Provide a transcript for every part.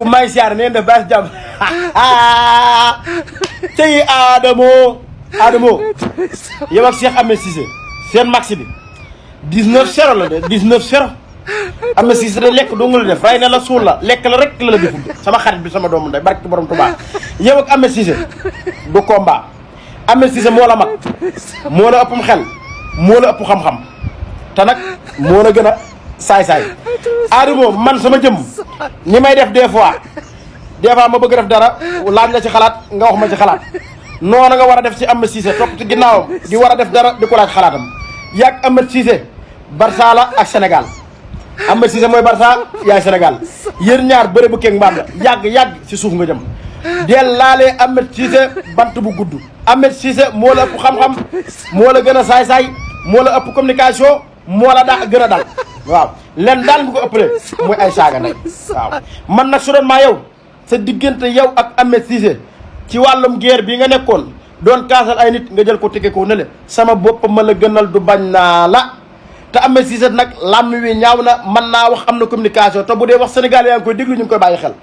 may siyaar neen def baas jàmm tey Adamo yow ak Cheikh Ahmed Cissé seen max bi 19-0 la de 19-0 Ahmed Cissé de lekk doo nga la def ray na la suul la lekk la rek la deful sama xarit bi sama doomu nday barki borom Tuubaa yow ak Ahmed Cissé du combat Ahmed Cissé moo la mag moo la ëppum xel moo la ëpp xam-xam te nag moo la gën a saay-saay Adamo man sama jëm ñi may def des fois ma bëgg def dara laaj la ci xalaat nga wax ma ci xalaat noonu nga war a def ci Ahmed Cissé topp ci ginnaawam di war a def dara di ko laaj xalaatam yàgg Ahmed Cissé Barça la ak Sénégal Ahmed Cissé mooy Barça yaay Sénégal yéen ñaar bëre bu keeg mbaam la yàgg ci suuf nga jëm del laalee Ahmed Cissé bant bu gudd Ahmed Cissé moo la ëpp xam-xam moo la gën a saay-saay moo la ëpp communication moo la daa gën a dal waaw len daal nga ko ëppale mooy ay saaga nday waaw man nag su doon maa yow sa diggante yow ak Ahmed Cissé ci wàllum guerre bi nga nekkoon doon kaasal ay nit nga jël ko tege ko ne le sama bopp ma la gënal du bañ naa la te Ahmed Cissé nag làmm wi ñaaw na mën naa wax am na communication te bu dee wax Sénégal yaa ngi koy déglu ñu ngi koy bàyyi xel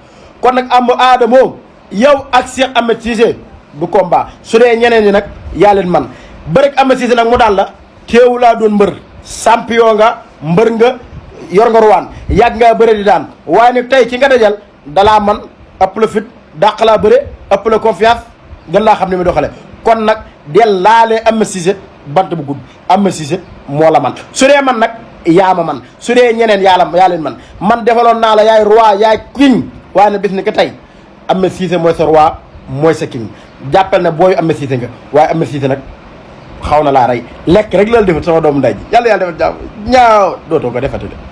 kon nag am Adamo yow ak Cheikh Ahmed Cissé du combat su dee ñeneen ñi nag yaa leen man bërek Ahmed Cissé nag mu daal la teewu laa doon mbër champion nga mbër nga yor nga ruwaan yàgg ngaa bëre di daan waaye nag tey ki nga dajal dalaa man ëpp la fit dàq laa bëre ëpp la confiance gën laa xam ne mi doxale kon nag del laalee Ahmed Cissé bant bu gudd Ahmed Cissé moo la man su dee man nag yaa ma man su dee ñeneen yaa leen man defaloon naa la yaay roi yaay king waaye nag bis ni ko tey Ahmed Cissé mooy sa roi mooy sa king jàppal ne booyu Ahmed Cissé nga waaye Ahmed Cissé nag xaw na laa rey lekk rek la defut sama doomu nday ji yàlla defal jàmm ñaaw dootoo ko defati de